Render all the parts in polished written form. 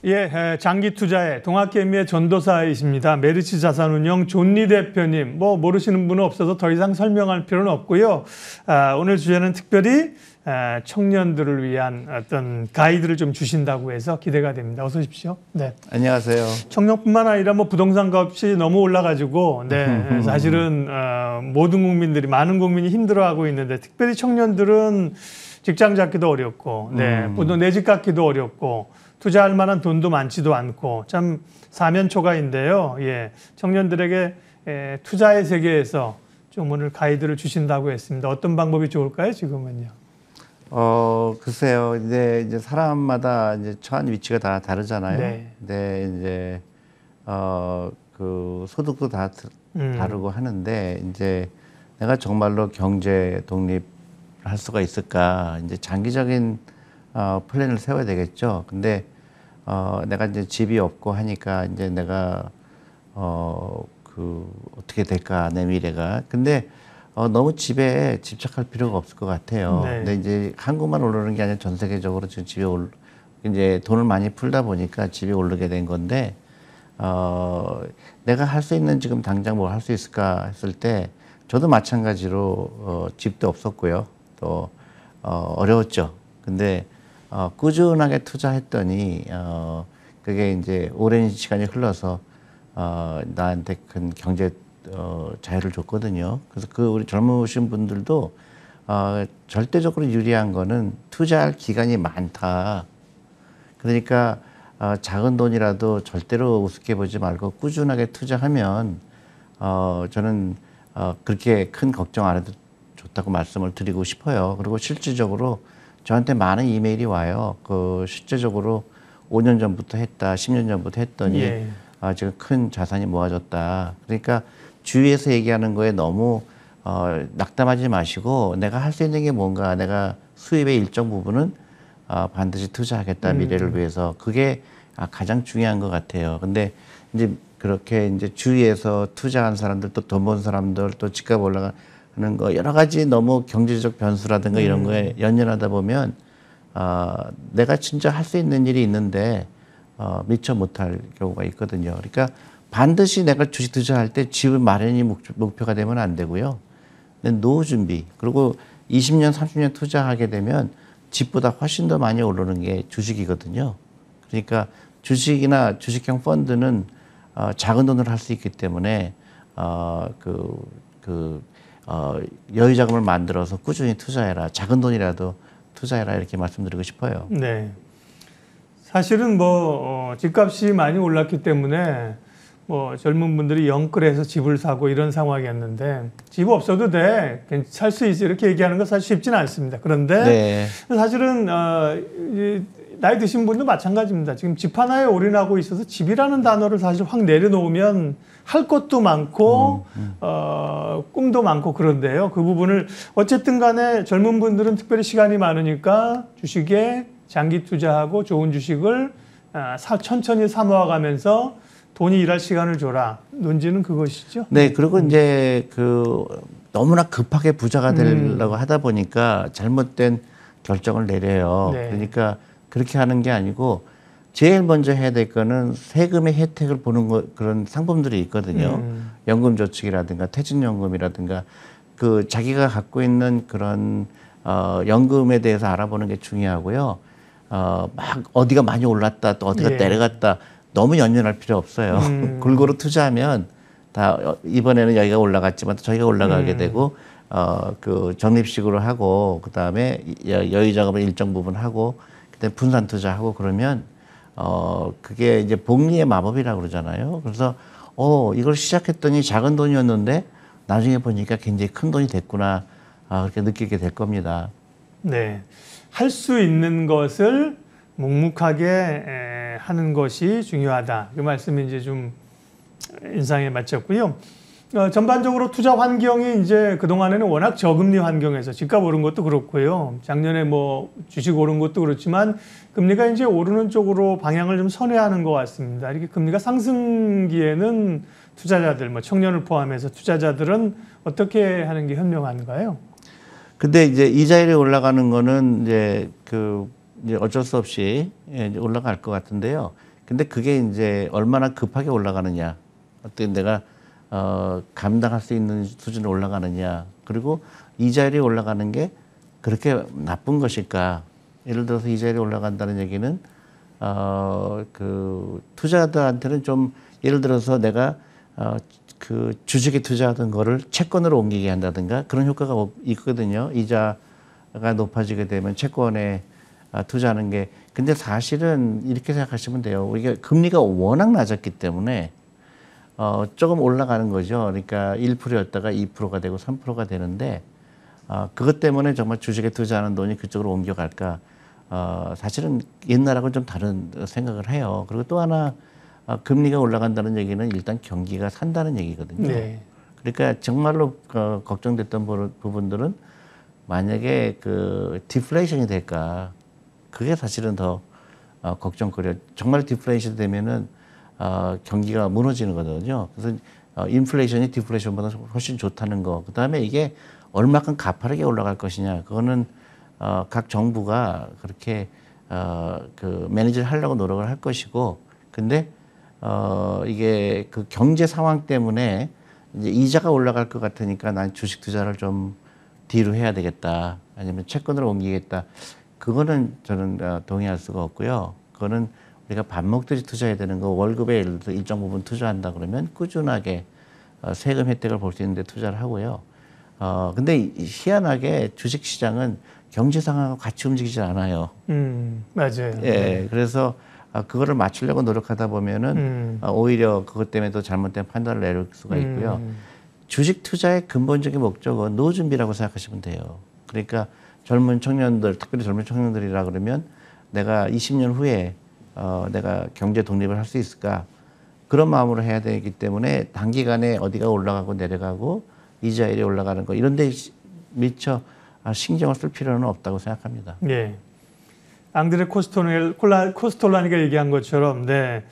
예, 장기 투자의 동학개미의 전도사이십니다. 메리츠 자산운용 존리 대표님, 뭐 모르시는 분은 없어서 더 이상 설명할 필요는 없고요. 오늘 주제는 특별히 청년들을 위한 어떤 가이드를 좀 주신다고 해서 기대가 됩니다. 어서 오십시오. 네. 안녕하세요. 청년뿐만 아니라 뭐 부동산 값이 너무 올라가지고, 네, 사실은 모든 국민들이 많은 국민이 힘들어하고 있는데 특별히 청년들은 직장 잡기도 어렵고, 네, 내 집 갖기도 어렵고. 투자할 만한 돈도 많지도 않고 참 사면초가인데요. 예, 청년들에게 투자의 세계에서 좀 오늘 가이드를 주신다고 했습니다. 어떤 방법이 좋을까요, 지금은요? 글쎄요. 이제 사람마다 이제 처한 위치가 다 다르잖아요. 네. 근데 이제 그 소득도 다 다르고 하는데 이제 내가 정말로 경제 독립할 수가 있을까? 이제 장기적인 플랜을 세워야 되겠죠. 근데 내가 이제 집이 없고 하니까 이제 내가 어떻게 될까 내 미래가. 근데 너무 집에 집착할 필요가 없을 것 같아요. 네. 근데 이제 한국만 오르는 게 아니라 전 세계적으로 지금 이제 돈을 많이 풀다 보니까 집이 오르게 된 건데 내가 할 수 있는 지금 당장 뭘 할 수 있을까 했을 때 저도 마찬가지로 집도 없었고요. 또 어려웠죠. 근데 꾸준하게 투자했더니 그게 이제 오랜 시간이 흘러서 나한테 큰 경제 자유를 줬거든요. 그래서 우리 젊으신 분들도 절대적으로 유리한 거는 투자할 기간이 많다. 그러니까 작은 돈이라도 절대로 우습게 보지 말고 꾸준하게 투자하면 저는 그렇게 큰 걱정 안 해도 좋다고 말씀을 드리고 싶어요. 그리고 실질적으로 저한테 많은 이메일이 와요. 실제적으로 5년 전부터 했다, 10년 전부터 했더니 예. 지금 큰 자산이 모아졌다. 그러니까 주위에서 얘기하는 거에 너무 낙담하지 마시고 내가 할 수 있는 게 뭔가, 내가 수입의 일정 부분은 반드시 투자하겠다, 미래를 위해서. 그게 가장 중요한 것 같아요. 근데 이제 그렇게 이제 주위에서 투자한 사람들, 또 돈 번 사람들, 또 집값 올라가는 거 여러 가지 너무 경제적 변수라든가 이런 거에 연연하다 보면 내가 진짜 할 수 있는 일이 있는데 미처 못할 경우가 있거든요. 그러니까 반드시 내가 주식 투자할 때 집을 마련이 목표가 되면 안 되고요. 노후 준비, 그리고 20년, 30년 투자하게 되면 집보다 훨씬 더 많이 오르는 게 주식이거든요. 그러니까 주식이나 주식형 펀드는 작은 돈으로 할 수 있기 때문에 여유 자금을 만들어서 꾸준히 투자해라. 작은 돈이라도 투자해라. 이렇게 말씀드리고 싶어요. 네. 사실은 집값이 많이 올랐기 때문에 젊은 분들이 영끌해서 집을 사고 이런 상황이었는데 집 없어도 돼. 살 수 있어. 이렇게 얘기하는 건 사실 쉽지는 않습니다. 그런데 네. 사실은 나이 드신 분도 마찬가지입니다. 지금 집 하나에 올인하고 있어서 집이라는 단어를 사실 확 내려놓으면 할 것도 많고 꿈도 많고 그런데요. 그 부분을 어쨌든 간에 젊은 분들은 특별히 시간이 많으니까 주식에 장기 투자하고 좋은 주식을 천천히 사모아가면서 돈이 일할 시간을 줘라. 논지는 그것이죠. 네. 그리고 이제 너무나 급하게 부자가 되려고 하다 보니까 잘못된 결정을 내려요. 네. 그러니까 그렇게 하는 게 아니고 제일 먼저 해야 될 거는 세금의 혜택을 보는 그런 상품들이 있거든요. 연금저축이라든가 퇴직연금이라든가 자기가 갖고 있는 그런 연금에 대해서 알아보는 게 중요하고요. 막 어디가 많이 올랐다, 또 어디가 내려갔다, 너무 연연할 필요 없어요. 골고루 투자하면 다 이번에는 여기가 올라갔지만 또 저기가 올라가게 되고 적립식으로 하고 그다음에 여유 자금을 일정 부분 하고 그다음에 분산 투자하고 그러면 그게 이제 복리의 마법이라고 그러잖아요. 그래서 이걸 시작했더니 작은 돈이었는데 나중에 보니까 굉장히 큰 돈이 됐구나, 그렇게 느끼게 될 겁니다. 네. 할 수 있는 것을 묵묵하게 하는 것이 중요하다. 그 말씀이 이제 좀 인상에 맞췄고요. 전반적으로 투자 환경이 이제 그동안에는 워낙 저금리 환경에서 집값 오른 것도 그렇고요. 작년에 주식 오른 것도 그렇지만 금리가 이제 오르는 쪽으로 방향을 좀 선회하는 것 같습니다. 이렇게 금리가 상승기에는 투자자들, 청년을 포함해서 투자자들은 어떻게 하는 게 현명한가요? 근데 이제 이자율이 올라가는 거는 이제 이제 어쩔 수 없이 이제 올라갈 것 같은데요. 근데 그게 이제 얼마나 급하게 올라가느냐, 어떻게 내가 감당할 수 있는 수준으로 올라가느냐, 그리고 이자율이 올라가는 게 그렇게 나쁜 것일까? 예를 들어서 이자율이 올라간다는 얘기는 그 투자자들한테는 좀 예를 들어서 내가 그 주식에 투자하던 거를 채권으로 옮기게 한다든가 그런 효과가 있거든요. 이자가 높아지게 되면 채권에 투자하는 게. 근데 사실은 이렇게 생각하시면 돼요. 이게 금리가 워낙 낮았기 때문에 조금 올라가는 거죠. 그러니까 1%였다가 2%가 되고 3%가 되는데 그것 때문에 정말 주식에 투자하는 돈이 그쪽으로 옮겨갈까? 사실은 옛날하고는 좀 다른 생각을 해요. 그리고 또 하나 금리가 올라간다는 얘기는 일단 경기가 산다는 얘기거든요. 네. 그러니까 정말로 걱정됐던 부분들은 만약에 그 디플레이션이 될까? 그게 사실은 더 걱정거려. 정말 디플레이션이 되면은 경기가 무너지는 거거든요. 그래서 인플레이션이 디플레이션보다 훨씬 좋다는 거. 그다음에 이게 얼마큼 가파르게 올라갈 것이냐. 그거는 각 정부가 그렇게 그 매니지를 하려고 노력을 할 것이고, 근데 이게 그 경제 상황 때문에 이제 이자가 올라갈 것 같으니까 난 주식 투자를 좀 뒤로 해야 되겠다. 아니면 채권으로 옮기겠다. 그거는 저는 동의할 수가 없고요. 그거는 우리가 밥 먹듯이 투자해야 되는 거. 월급에 예를 들어 일정 부분 투자한다 그러면 꾸준하게 세금 혜택을 볼 수 있는데 투자를 하고요. 근데 희한하게 주식 시장은 경제 상황과 같이 움직이질 않아요. 맞아요. 예, 네. 그래서 그거를 맞추려고 노력하다 보면은 오히려 그것 때문에 또 잘못된 판단을 내릴 수가 있고요. 주식 투자의 근본적인 목적은 노후 준비라고 생각하시면 돼요. 그러니까 젊은 청년들, 특별히 젊은 청년들이라 그러면 내가 20년 후에 내가 경제 독립을 할 수 있을까? 그런 마음으로 해야 되기 때문에 단기간에 어디가 올라가고 내려가고 이자율이 올라가는 거 이런 데 미처 신경을 쓸 필요는 없다고 생각합니다. 네. 앙드레 코스톨라니가 얘기한 것처럼, 네,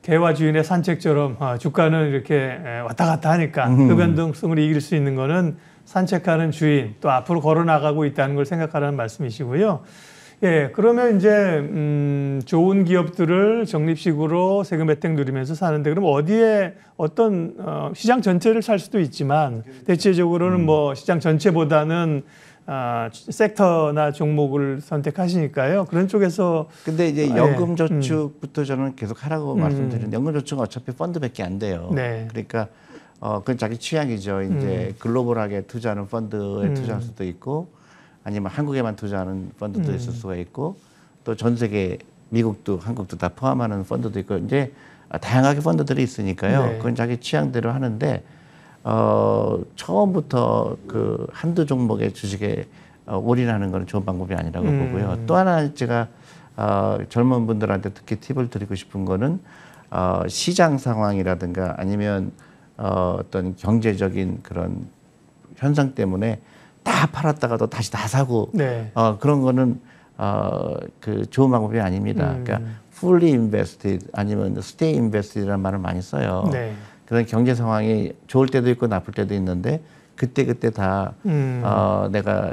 개와 주인의 산책처럼 주가는 이렇게 왔다 갔다 하니까 그 변동성을 이길 수 있는 거는 산책하는 주인, 또 앞으로 걸어 나가고 있다는 걸 생각하라는 말씀이시고요. 예, 그러면 이제 좋은 기업들을 적립식으로 세금 혜택 누리면서 사는데, 그럼 어디에 어떤 시장 전체를 살 수도 있지만 대체적으로는 뭐 시장 전체보다는 섹터나 종목을 선택하시니까요. 그런 쪽에서. 근데 이제 연금저축부터 저는 계속 하라고 말씀드리는, 연금저축은 어차피 펀드밖에 안 돼요. 네. 그러니까 그건 자기 취향이죠. 이제 글로벌하게 투자하는 펀드에 투자할 수도 있고, 아니면 한국에만 투자하는 펀드도 있을 수가 있고, 또 전 세계 미국도 한국도 다 포함하는 펀드도 있고, 이제 다양하게 펀드들이 있으니까요. 네. 그건 자기 취향대로 하는데 처음부터 그 한두 종목의 주식에 올인하는 건 좋은 방법이 아니라고 보고요. 또 하나 제가 젊은 분들한테 특히 팁을 드리고 싶은 거는 시장 상황이라든가 아니면 어떤 경제적인 그런 현상 때문에 다 팔았다가도 다시 다 사고, 네. 그런 거는 그 좋은 방법이 아닙니다. 그러니까 fully invested 아니면 stay invested라는 말을 많이 써요. 네. 그런 경제 상황이 좋을 때도 있고 나쁠 때도 있는데 그때 다 내가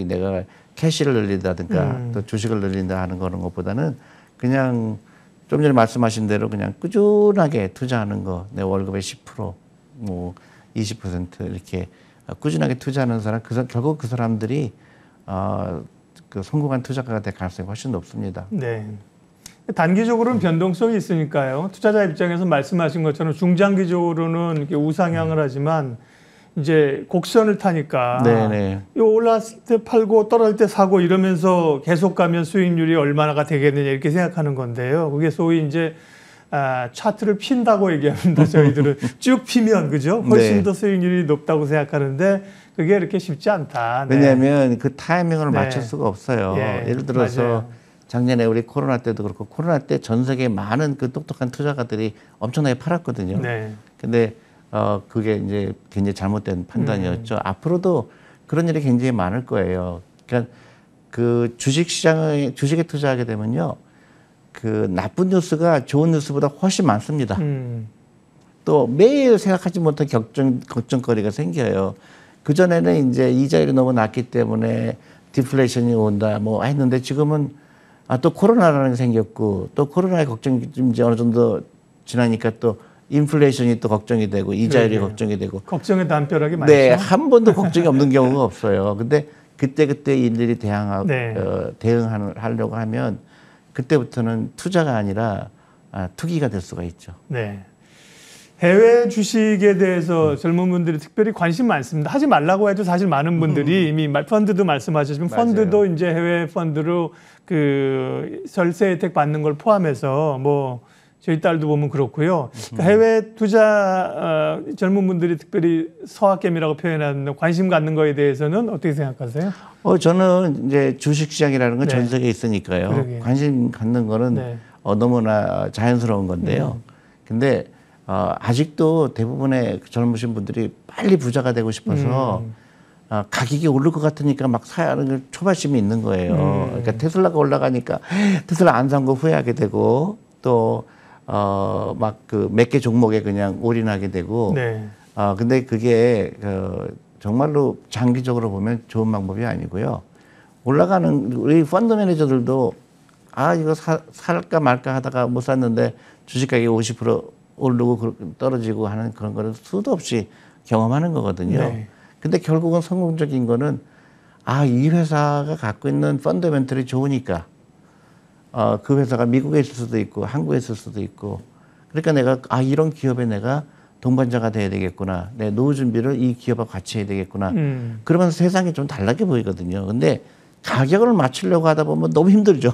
내가 캐시를 늘린다든가 또 주식을 늘린다 하는 그런 것보다는 그냥 좀 전에 말씀하신 대로 그냥 꾸준하게 투자하는 거, 내 월급의 10%, 뭐 20% 이렇게 꾸준하게 투자하는 사람, 결국 그 사람들이 그 성공한 투자가가 될 가능성이 훨씬 높습니다. 네. 단기적으로는 변동성이 있으니까요. 투자자 입장에서 말씀하신 것처럼 중장기적으로는 이렇게 우상향을 하지만 이제 곡선을 타니까 네네. 올랐을 때 팔고 떨어질 때 사고 이러면서 계속 가면 수익률이 얼마나가 되겠느냐 이렇게 생각하는 건데요. 그게 소위 이제 차트를 핀다고 얘기합니다. 저희들은 쭉 피면 그죠? 훨씬 네. 더 수익률이 높다고 생각하는데 그게 이렇게 쉽지 않다. 네. 왜냐하면 그 타이밍을 네. 맞출 수가 없어요. 예, 예를 들어서 맞아요. 작년에 우리 코로나 때도 그렇고 코로나 때 전 세계 많은 그 똑똑한 투자가들이 엄청나게 팔았거든요. 네. 근데 그게 이제 굉장히 잘못된 판단이었죠. 앞으로도 그런 일이 굉장히 많을 거예요. 그러니까 그 주식에 투자하게 되면요. 그 나쁜 뉴스가 좋은 뉴스보다 훨씬 많습니다. 또 매일 생각하지 못한 걱정거리가 생겨요. 그전에는 이제 이자율이 너무 낮기 때문에 디플레이션이 온다 뭐 했는데 지금은 또 코로나라는 게 생겼고 또 코로나의 걱정이 좀 이제 어느 정도 지나니까 또 인플레이션이 또 걱정이 되고 이자율이 걱정이 되고 걱정의 담벼락이 많죠. 네, 한 번도 걱정이 없는 경우가 없어요. 근데 그때 일일이 대응하려고 하면 그때부터는 투자가 아니라 투기가 될 수가 있죠. 네. 해외 주식에 대해서 젊은 분들이 특별히 관심 많습니다. 하지 말라고 해도 사실 많은 분들이 이미 펀드도 말씀하셨지만 펀드도 이제 해외 펀드로 그 절세 혜택 받는 걸 포함해서 뭐 저희 딸도 보면 그렇고요. 그러니까 해외 투자 젊은 분들이 특별히 서학겜이라고 표현하는 관심 갖는 거에 대해서는 어떻게 생각하세요? 저는 이제 주식시장이라는 건 전 네. 세계에 있으니까요. 그러게요. 관심 갖는 거는 네. 너무나 자연스러운 건데요. 근데 아직도 대부분의 젊으신 분들이 빨리 부자가 되고 싶어서 가격이 오를 것 같으니까 막 사야 하는 초발심이 있는 거예요. 그러니까 테슬라가 올라가니까 테슬라 안 산 거 후회하게 되고 또 막 그 몇 개 종목에 그냥 올인하게 되고. 네. 근데 그게 정말로 장기적으로 보면 좋은 방법이 아니고요. 올라가는 우리 펀드 매니저들도 이거 살까 말까 하다가 못 샀는데 주식 가격이 50% 오르고 떨어지고 하는 그런 거를 수도 없이 경험하는 거거든요. 네. 근데 결국은 성공적인 거는 이 회사가 갖고 있는 펀더멘털이 좋으니까 그 회사가 미국에 있을 수도 있고 한국에 있을 수도 있고 그러니까 내가 이런 기업에 내가 동반자가 돼야 되겠구나. 내 노후 준비를 이 기업하고 같이 해야 되겠구나. 그러면서 세상이 좀 달라게 보이거든요. 근데 가격을 맞추려고 하다 보면 너무 힘들죠.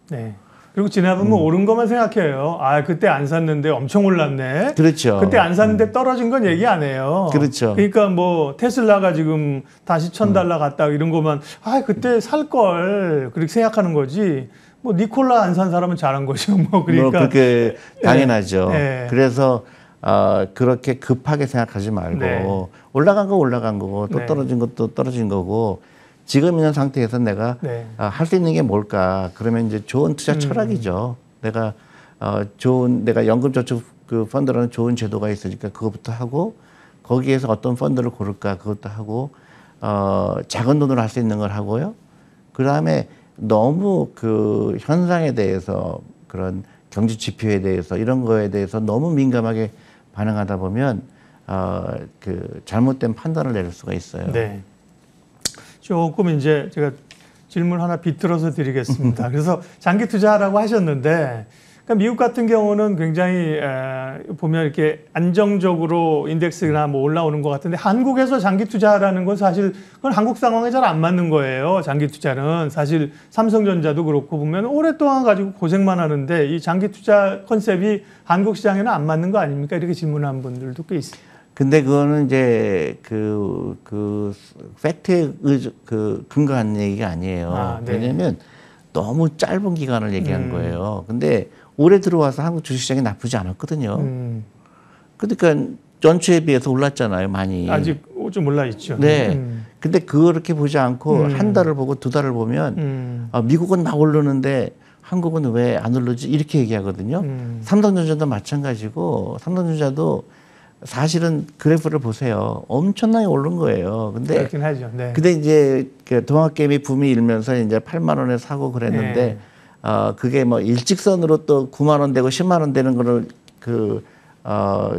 네. 그리고 지나보면 오른 것만 생각해요. 그때 안 샀는데 엄청 올랐네. 그렇죠. 그때 안 샀는데 떨어진 건 얘기 안 해요. 그렇죠. 그러니까 뭐 테슬라가 지금 다시 $1,000 갔다 이런 거만 그때 살 걸 그렇게 생각하는 거지. 뭐 니콜라 안 산 사람은 잘한 거죠. 뭐 그러니까 그렇게 당연하죠. 네. 그래서 그렇게 급하게 생각하지 말고 네. 올라간 거 올라간 거고 또 네. 떨어진 것도 떨어진 거고 지금 있는 상태에서 내가 네. 할 수 있는 게 뭘까? 그러면 이제 좋은 투자 철학이죠. 내가 내가 연금저축 그 펀드라는 좋은 제도가 있으니까 그것부터 하고 거기에서 어떤 펀드를 고를까 그것도 하고 작은 돈으로 할 수 있는 걸 하고요. 그 다음에 너무 그 현상에 대해서 그런 경제 지표에 대해서 이런 거에 대해서 너무 민감하게 반응하다 보면 그 잘못된 판단을 내릴 수가 있어요. 네. 조금 이제 제가 질문 하나 비틀어서 드리겠습니다. 그래서 장기 투자라고 하셨는데, 그러니까 미국 같은 경우는 굉장히 보면 이렇게 안정적으로 인덱스나 뭐 올라오는 것 같은데 한국에서 장기 투자라는 건 사실 그건 한국 상황에 잘 안 맞는 거예요. 장기 투자는 사실 삼성전자도 그렇고 보면 오랫동안 가지고 고생만 하는데 이 장기 투자 컨셉이 한국 시장에는 안 맞는 거 아닙니까? 이렇게 질문한 분들도 꽤 있어요. 근데 그거는 이제 팩트에 근거한 얘기가 아니에요. 네. 왜냐면 너무 짧은 기간을 얘기한 거예요. 근데 올해 들어와서 한국 주식시장이 나쁘지 않았거든요. 그러니까 전주에 비해서 올랐잖아요, 많이. 아직 좀 올라 있죠. 네. 근데 그렇게 보지 않고 한 달을 보고 두 달을 보면 미국은 막 오르는데 한국은 왜 안 오르지? 이렇게 얘기하거든요. 삼성전자도 마찬가지고 삼성전자도 사실은 그래프를 보세요. 엄청나게 오른 거예요. 근데 그렇긴 하죠. 네. 근데 이제 그 동학개미 붐이 일면서 이제 8만 원에 사고 그랬는데 그게 뭐 일직선으로 또 9만 원 되고 10만 원 되는 거를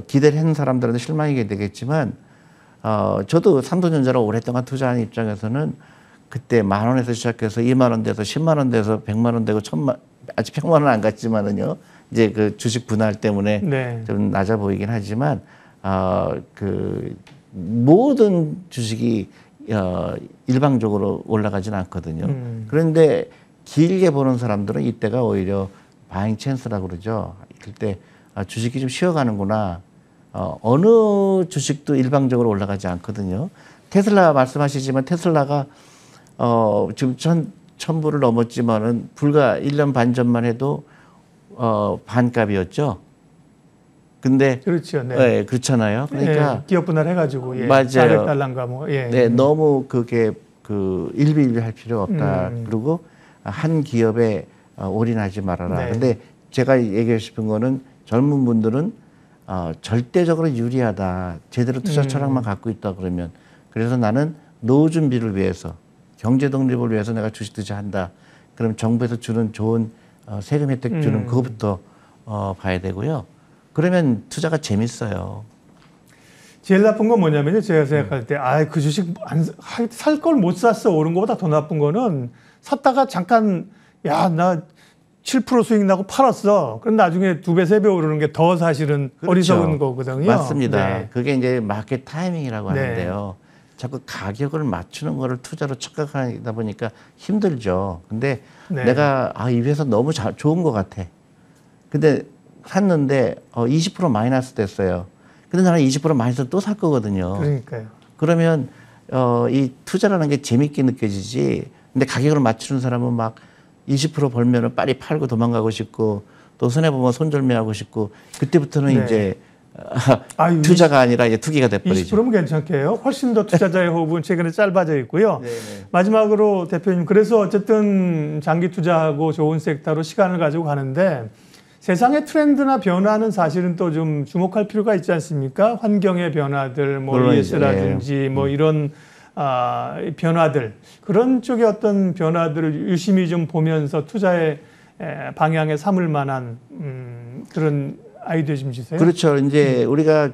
기대를 했는 사람들한테 실망이 되겠지만 저도 삼성전자를 오랫동안 투자한 입장에서는 그때 만 원에서 시작해서 2만 원 돼서 10만 원 돼서 100만 원 되고 아직 100만 원은 안 갔지만은요. 이제 그 주식 분할 때문에 네. 좀 낮아 보이긴 하지만 그 모든 주식이 일방적으로 올라가지는 않거든요. 그런데 길게 보는 사람들은 이때가 오히려 바잉 찬스라고 그러죠. 그때 주식이 좀 쉬어가는구나. 어느 주식도 일방적으로 올라가지 않거든요. 테슬라 말씀하시지만 테슬라가 지금 1,000불을 넘었지만은 불과 1년 반 전만 해도 반값이었죠. 근데 그렇죠. 네. 네, 그렇잖아요. 그러니까 네, 기업 분할 해가지고 맞아요. 400달러인가 뭐. 네, 너무 그게 일비일비할 필요 없다. 그리고 한 기업에 올인하지 말아라. 네. 근데 제가 얘기하고 싶은 거는 젊은 분들은 절대적으로 유리하다. 제대로 투자 철학만 갖고 있다 그러면 그래서 나는 노후 준비를 위해서 경제 독립을 위해서 내가 주식 투자한다. 그럼 정부에서 주는 좋은 세금 혜택 주는 그거부터 봐야 되고요. 그러면 투자가 재밌어요. 제일 나쁜 건 뭐냐면요. 제가 생각할 때, 그 주식 살 걸 못 샀어. 오른 거보다 더 나쁜 거는 샀다가 잠깐, 나 7% 수익 나고 팔았어. 그럼 나중에 2배, 3배 오르는 게 더 사실은 그렇죠. 어리석은 거거든요. 맞습니다. 네. 그게 이제 마켓 타이밍이라고 네. 하는데요. 자꾸 가격을 맞추는 거를 투자로 착각하다 보니까 힘들죠. 근데 네. 내가 이 회사 너무 좋은 것 같아. 근데 샀는데 20% 마이너스 됐어요. 근데 나는 20% 마이너스 또 살 거거든요. 그러니까요. 그러면 이 투자라는 게 재밌게 느껴지지. 근데 가격을 맞추는 사람은 막 20% 벌면은 빨리 팔고 도망가고 싶고 또 손해 보면 손절매하고 싶고 그때부터는 네. 이제 투자가 아니라 이제 투기가 돼버리죠. 20%면 괜찮게 해요. 훨씬 더 투자자의 호흡은 최근에 짧아져 있고요. 네네. 마지막으로 대표님, 그래서 어쨌든 장기 투자하고 좋은 섹터로 시간을 가지고 가는데 세상의 트렌드나 변화는 사실은 또 좀 주목할 필요가 있지 않습니까? 환경의 변화들, 뭐 ES라든지 뭐 이런 변화들, 그런 쪽의 어떤 변화들을 유심히 좀 보면서 투자의 방향에 삼을 만한 그런 아이디어 좀 주세요. 그렇죠. 이제 우리가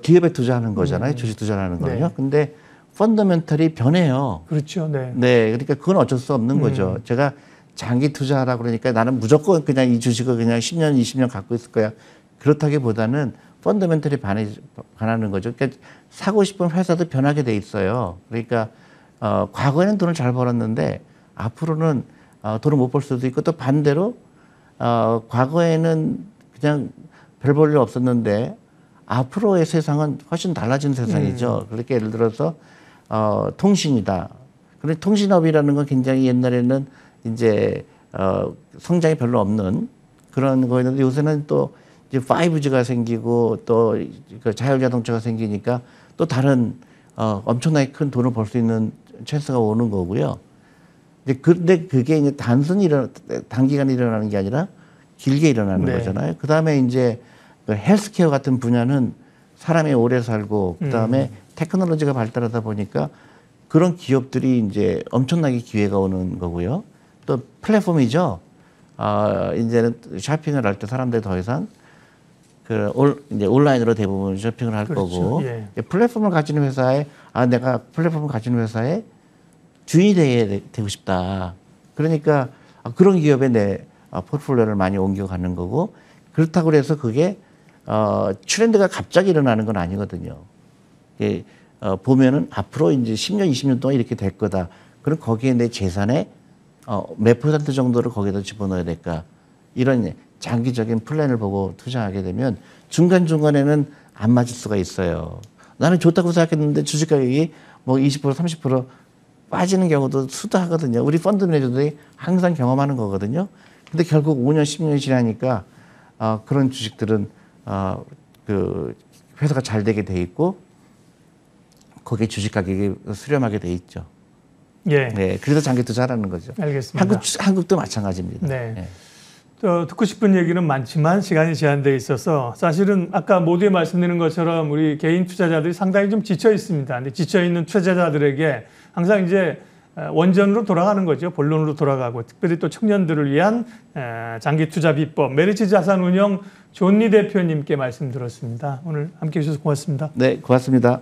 기업에 투자하는 거잖아요. 주식 투자하는 거는요. 네. 근데 펀더멘털이 변해요. 그렇죠. 네. 네. 그러니까 그건 어쩔 수 없는 거죠. 제가 장기 투자하라 그러니까 나는 무조건 그냥 이 주식을 그냥 10년, 20년 갖고 있을 거야. 그렇다기보다는 펀더멘털이 반하는 거죠. 그러니까 사고 싶은 회사도 변하게 돼 있어요. 그러니까 과거에는 돈을 잘 벌었는데 앞으로는 돈을 못 벌 수도 있고 또 반대로 과거에는 그냥 별 볼 일 없었는데 앞으로의 세상은 훨씬 달라진 세상이죠. 그렇게 예를 들어서 통신이다. 그런데 통신업이라는 건 굉장히 옛날에는 이제 성장이 별로 없는 그런 거였는데 요새는 또 이제 5G가 생기고 또 그 자율자동차가 생기니까 또 다른 엄청나게 큰 돈을 벌 수 있는 찬스가 오는 거고요. 이제 근데 그게 이제 단순히 단기간에 일어나는 게 아니라 길게 일어나는 네. 거잖아요. 그 다음에 이제 그 헬스케어 같은 분야는 사람이 오래 살고 그 다음에 테크놀로지가 발달하다 보니까 그런 기업들이 이제 엄청나게 기회가 오는 거고요. 또 플랫폼이죠. 이제는 쇼핑을 할 때 사람들이 더 이상 이제 온라인으로 대부분 쇼핑을 할 그렇죠. 거고 예. 플랫폼을 가지는 회사에 내가 플랫폼을 가지는 회사에 주인이 되고 싶다. 그러니까 그런 기업에 내 포트폴리오를 많이 옮겨가는 거고 그렇다고 해서 그게 트렌드가 갑자기 일어나는 건 아니거든요. 보면은 앞으로 이제 10년, 20년 동안 이렇게 될 거다. 그럼 거기에 내 재산의 몇 퍼센트 정도를 거기다 집어넣어야 될까? 이런 장기적인 플랜을 보고 투자하게 되면 중간중간에는 안 맞을 수가 있어요. 나는 좋다고 생각했는데 주식 가격이 뭐 20%, 30% 빠지는 경우도 수두하거든요. 우리 펀드 매니저들이 항상 경험하는 거거든요. 근데 결국 5년, 10년이 지나니까 그런 주식들은 그 회사가 잘 되게 돼 있고 거기에 주식 가격이 수렴하게 돼 있죠. 예. 네, 그래서 장기 투자라는 거죠. 알겠습니다. 한국도 마찬가지입니다. 네. 네. 또 듣고 싶은 얘기는 많지만 시간이 제한되어 있어서 사실은 아까 모두에 말씀드린 것처럼 우리 개인 투자자들이 상당히 좀 지쳐 있습니다. 근데 지쳐 있는 투자자들에게 항상 이제 원전으로 돌아가는 거죠. 본론으로 돌아가고 특별히 또 청년들을 위한 장기 투자 비법 메리츠 자산운용 존니 대표님께 말씀 들었습니다. 오늘 함께해 주셔서 고맙습니다. 네, 고맙습니다.